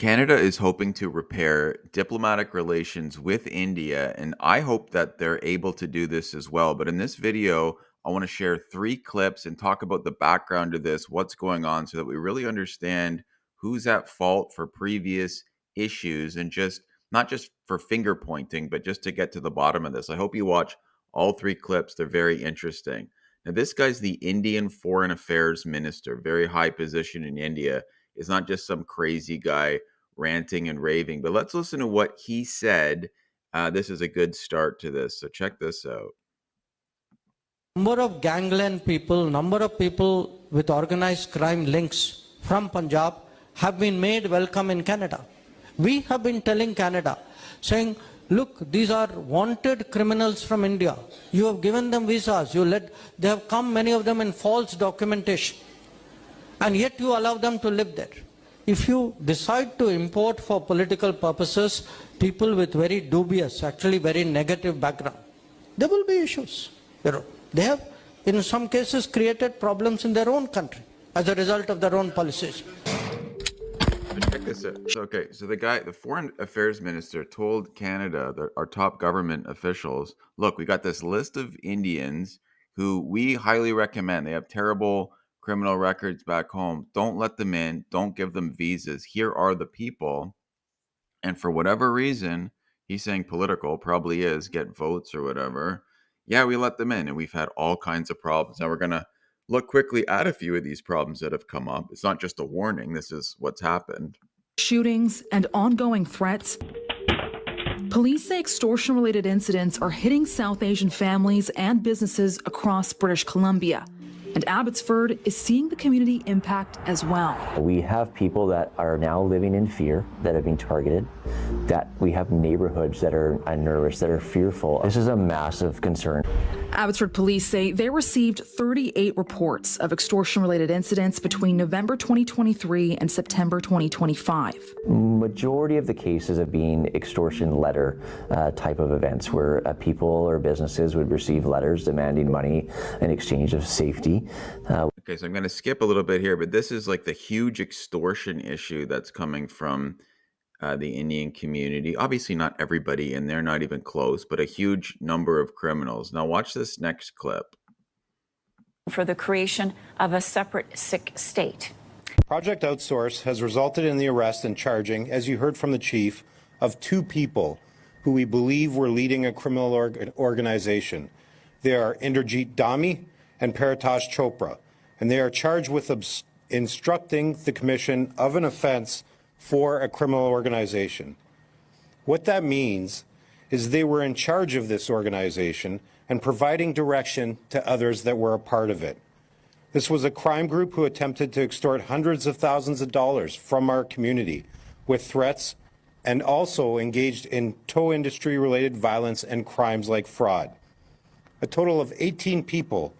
Canada is hoping to repair diplomatic relations with India, and I hope that they're able to do this as well. But in this video, I want to share three clips and talk about the background of this, what's going on, so that we really understand who's at fault for previous issues and just not just for finger pointing, but just to get to the bottom of this. I hope you watch all three clips. They're very interesting. Now, this guy's the Indian Foreign Affairs Minister, very high position in India. Is not just some crazy guy ranting and raving. But let's listen to what he said. This is a good start to this. So check this out. Number of gangland people, number of people with organized crime links from Punjab have been made welcome in Canada. We have been telling Canada, saying, look, these are wanted criminals from India. You have given them visas. They have come, many of them in false documentation. And yet you allow them to live there. If you decide to import for political purposes people with very dubious, actually very negative background, there will be issues. They have, in some cases, created problems in their own country as a result of their own policies. Check this out. So the foreign affairs minister told Canada, our top government officials, look, we got this list of Indians who we highly recommend. They have terrible criminal records back home. Don't let them in. Don't give them visas. Here are the people. And for whatever reason, he's saying political, probably is, get votes or whatever. Yeah, we let them in, and we've had all kinds of problems. Now we're going to look quickly at a few of these problems that have come up. It's not just a warning. This is what's happened. Shootings and ongoing threats. Police say extortion-related incidents are hitting South Asian families and businesses across British Columbia. And Abbotsford is seeing the community impact as well. We have people that are now living in fear, that have been targeted, that we have neighborhoods that are nervous, that are fearful. This is a massive concern. Abbotsford police say they received 38 reports of extortion-related incidents between November 2023 and September 2025. Majority of the cases have been extortion letter type of events where people or businesses would receive letters demanding money in exchange of safety. Okay, so I'm going to skip a little bit here, but this is like the huge extortion issue that's coming from the Indian community. Obviously not everybody in there, not even close, but a huge number of criminals. Now watch this next clip. For the creation of a separate Sikh state. Project Outsource has resulted in the arrest and charging, as you heard from the chief, of two people who we believe were leading a criminal organization. They are Inderjeet Dhami and Paritosh Chopra, and they are charged with instructing the commission of an offense for a criminal organization. What that means is they were in charge of this organization and providing direction to others that were a part of it. This was a crime group who attempted to extort hundreds of thousands of dollars from our community with threats, and also engaged in tow industry related violence and crimes like fraud. A total of 18 people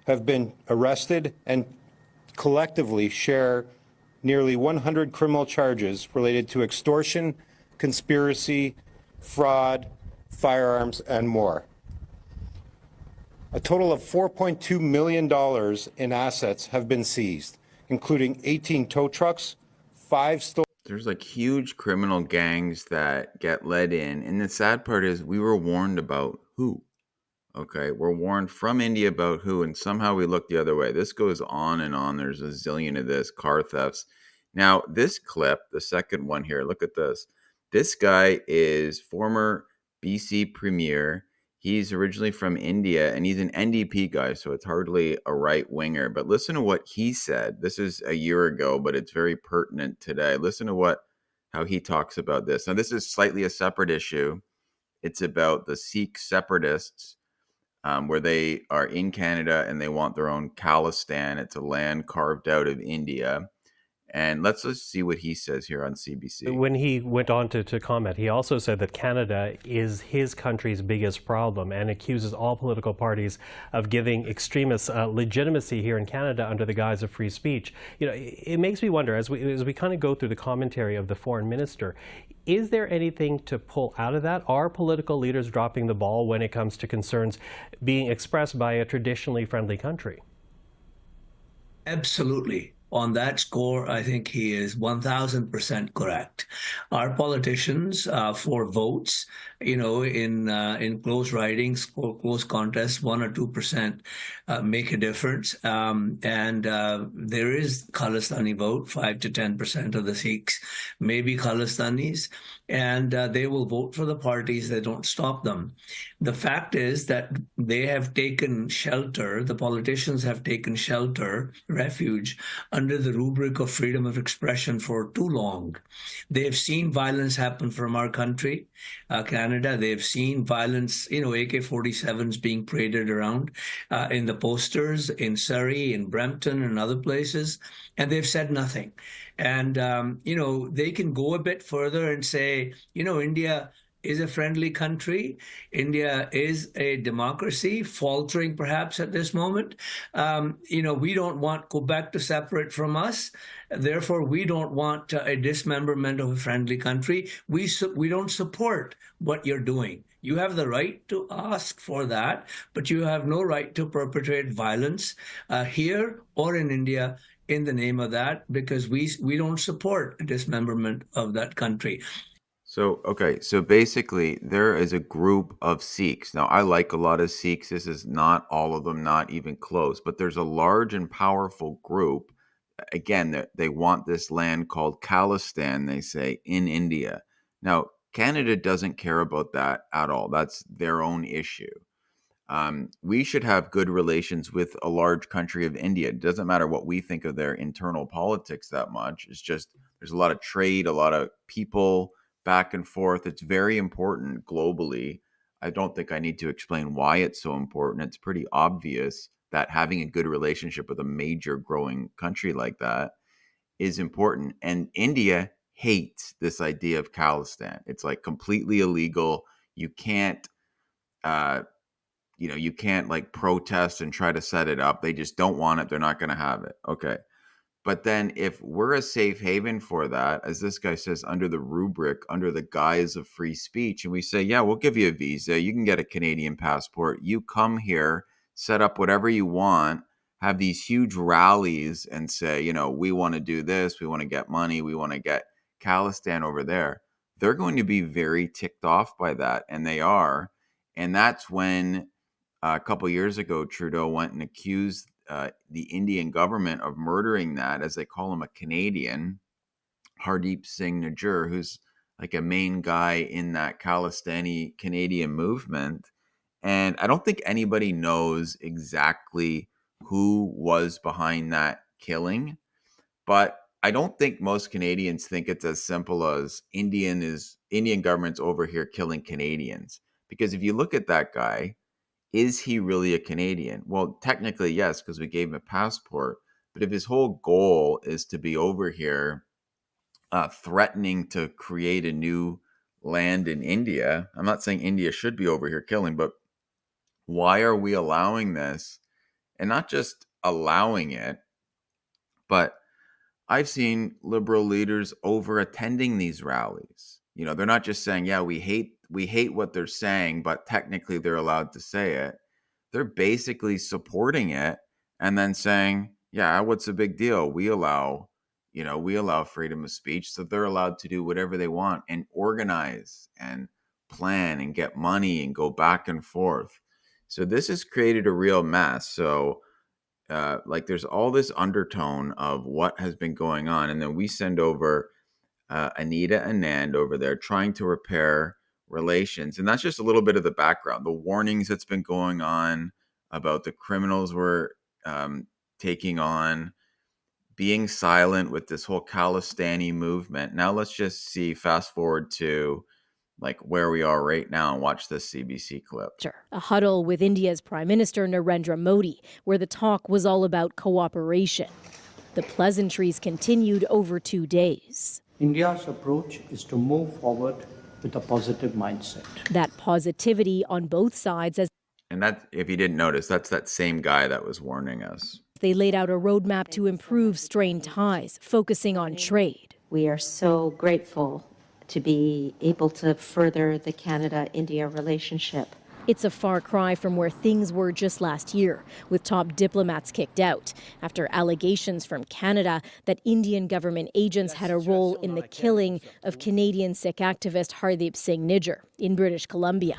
have been arrested and collectively share nearly 100 criminal charges related to extortion, conspiracy, fraud, firearms, and more. A total of $4.2 million in assets have been seized, including 18 tow trucks, 5 stolen. There's like huge criminal gangs that get let in. And the sad part is we were warned about who. Okay, we're warned from India about who, and somehow we look the other way. This goes on and on. There's a zillion of this, car thefts. Now, this clip, the second one here, look at this. This guy is former BC Premier. He's originally from India, and he's an NDP guy, so it's hardly a right-winger. But listen to what he said. This is a year ago, but it's very pertinent today. Listen to how he talks about this. Now, this is slightly a separate issue. It's about the Sikh separatists, where they are in Canada and they want their own Khalistan. It's a land carved out of India. And let's just see what he says here on CBC. When he went on to comment, he also said that Canada is his country's biggest problem and accuses all political parties of giving extremists legitimacy here in Canada under the guise of free speech. You know, it makes me wonder, as we kind of go through the commentary of the foreign minister, is there anything to pull out of that? Are political leaders dropping the ball when it comes to concerns being expressed by a traditionally friendly country? Absolutely. On that score, I think he is 1,000% correct. Our politicians, for votes, in close ridings, close contests, 1 or 2% make a difference. And there is Khalistani vote, 5 to 10% of the Sikhs may be Khalistanis, and they will vote for the parties that don't stop them. The fact is that they have taken shelter, the politicians have taken shelter, refuge, under the rubric of freedom of expression for too long. They have seen violence happen from our country, Canada. They have seen violence, AK-47s being paraded around in the posters in Surrey, in Brampton, and other places, and they've said nothing. And, they can go a bit further and say, India is a friendly country. India is a democracy, faltering perhaps at this moment. We don't want Quebec to separate from us. Therefore, we don't want a dismemberment of a friendly country. We don't support what you're doing. You have the right to ask for that, but you have no right to perpetrate violence here or in India in the name of that, because we don't support a dismemberment of that country. So basically, there is a group of Sikhs. Now, I like a lot of Sikhs. This is not all of them, not even close, but there's a large and powerful group. Again, they want this land called Khalistan, they say, in India. Now, Canada doesn't care about that at all. That's their own issue. We should have good relations with a large country of India. It doesn't matter what we think of their internal politics that much. It's just there's a lot of trade, a lot of people back and forth. It's very important globally. I don't think I need to explain why it's so important. It's pretty obvious that having a good relationship with a major growing country like that is important. And India hates this idea of Khalistan. It's like completely illegal. You can't uh, you can't like protest and try to set it up. They just don't want it. They're not going to have it. Okay. But then if we're a safe haven for that, as this guy says, under the rubric, under the guise of free speech, and we say, yeah, we'll give you a visa. You can get a Canadian passport. You come here, set up whatever you want, have these huge rallies and say, we want to do this. We want to get money. We want to get Khalistan over there. They're going to be very ticked off by that. And they are. And that's when a couple years ago, Trudeau went and accused the Indian government of murdering that, as they call him, a Canadian, Hardeep Singh Nijjar, who's like a main guy in that Khalistani Canadian movement. And I don't think anybody knows exactly who was behind that killing, but I don't think most Canadians think it's as simple as Indian government's over here killing Canadians. Because if you look at that guy, is he really a Canadian? Well, technically, yes, because we gave him a passport. But if his whole goal is to be over here threatening to create a new land in India, I'm not saying India should be over here killing, but why are we allowing this? And not just allowing it, but I've seen liberal leaders over attending these rallies. They're not just saying, yeah, we hate what they're saying, but technically they're allowed to say it. They're basically supporting it and then saying, yeah, what's the big deal? We allow freedom of speech, so they're allowed to do whatever they want and organize and plan and get money and go back and forth. So this has created a real mess. So there's all this undertone of what has been going on, and then we send over Anita Anand over there trying to repair relations, and that's just a little bit of the background, the warnings that's been going on about the criminals we're taking on, being silent with this whole Khalistani movement. Now let's just fast forward to like where we are right now and watch this CBC clip. A huddle with India's Prime Minister Narendra Modi, where the talk was all about cooperation. The pleasantries continued over 2 days. India's approach is to move forward with a positive mindset. That positivity on both sides as And that, if you didn't notice, that's that same guy that was warning us. They laid out a roadmap to improve strained ties, focusing on trade. We are so grateful to be able to further the Canada-India relationship It's a far cry from where things were just last year, with top diplomats kicked out after allegations from Canada that Indian government agents had a role in the killing of Canadian Sikh activist Hardeep Singh Nijjar in British Columbia.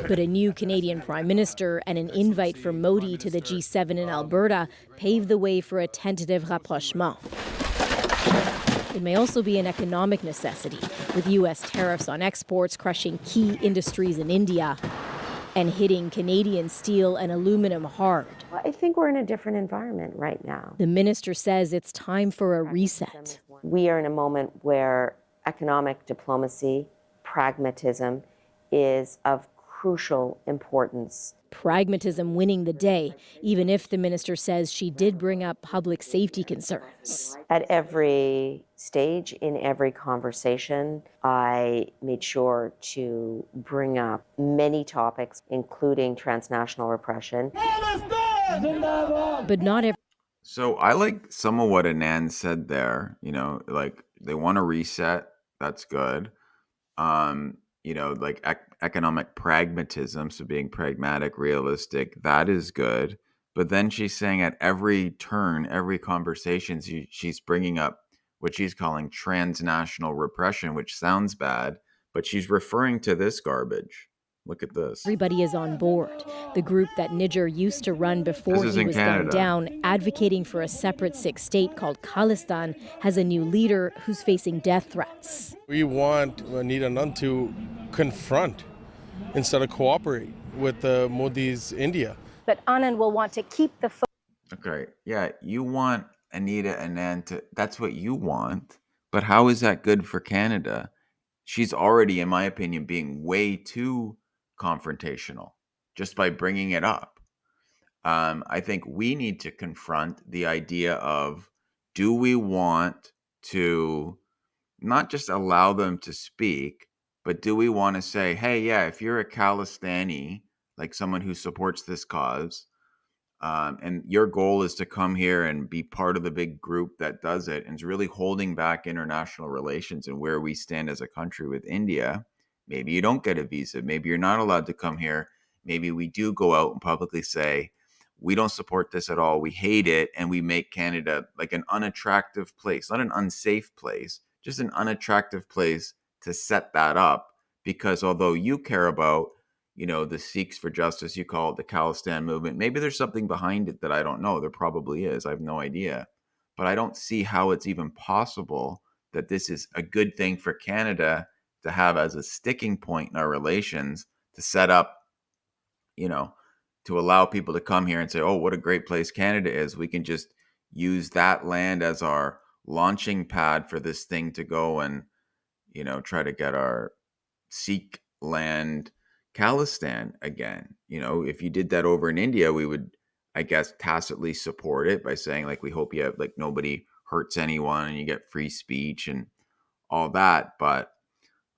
But a new Canadian Prime Minister and an invite for Modi to the G7 in Alberta paved the way for a tentative rapprochement. It may also be an economic necessity, with U.S. tariffs on exports crushing key industries in India and hitting Canadian steel and aluminum hard. I think we're in a different environment right now. The minister says it's time for a reset. We are in a moment where economic diplomacy, pragmatism is of crucial importance. Pragmatism winning the day, even if the minister says she did bring up public safety concerns. At every stage, in every conversation, I made sure to bring up many topics, including transnational repression. But not every. So I like some of what Anand said there. Like they want to reset. That's good. Like economic pragmatism, so being pragmatic, realistic, that is good. But then she's saying at every turn, every conversation, she's bringing up what she's calling transnational repression, which sounds bad, but she's referring to this garbage. Look at this. Everybody is on board. The group that Nijjar used to run before he was gunned down, advocating for a separate Sikh state called Khalistan, has a new leader who's facing death threats. We want Neera Nand to confront instead of cooperate with Modi's India. But Anand will want to keep the Okay, yeah, you want Anita Anand to, that's what you want, but how is that good for Canada? She's already, in my opinion, being way too confrontational just by bringing it up. I think we need to confront the idea of, do we want to not just allow them to speak, but do we want to say, hey, yeah, if you're a Khalistani, like someone who supports this cause, and your goal is to come here and be part of the big group that does it and is really holding back international relations and where we stand as a country with India, maybe you don't get a visa. Maybe you're not allowed to come here. Maybe we do go out and publicly say, we don't support this at all. We hate it. And we make Canada like an unattractive place, not an unsafe place, just an unattractive place to set that up. Because although you care about the Sikhs for justice, you call it the Khalistan movement. Maybe there's something behind it that I don't know. There probably is. I have no idea. But I don't see how it's even possible that this is a good thing for Canada to have as a sticking point in our relations, to set up, to allow people to come here and say, oh, what a great place Canada is. We can just use that land as our launching pad for this thing to go and, try to get our Sikh land Khalistan again. If you did that over in India, we would, I guess, tacitly support it by saying, like, we hope you have, like, nobody hurts anyone and you get free speech and all that. But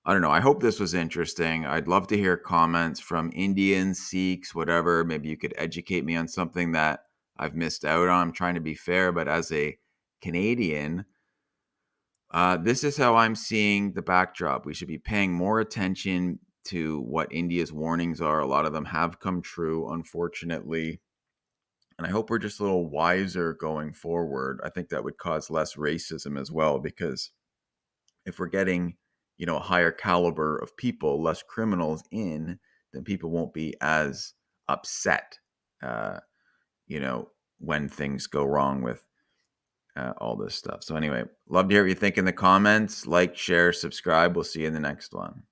I don't know. I hope this was interesting. I'd love to hear comments from Indians, Sikhs, whatever. Maybe you could educate me on something that I've missed out on. I'm trying to be fair, but as a Canadian, this is how I'm seeing the backdrop. We should be paying more attention to what India's warnings are. A lot of them have come true, unfortunately. And I hope we're just a little wiser going forward. I think that would cause less racism as well, because if we're getting, a higher caliber of people, less criminals in, then people won't be as upset, when things go wrong with all this stuff. So anyway, love to hear what you think in the comments. Like, share, subscribe. We'll see you in the next one.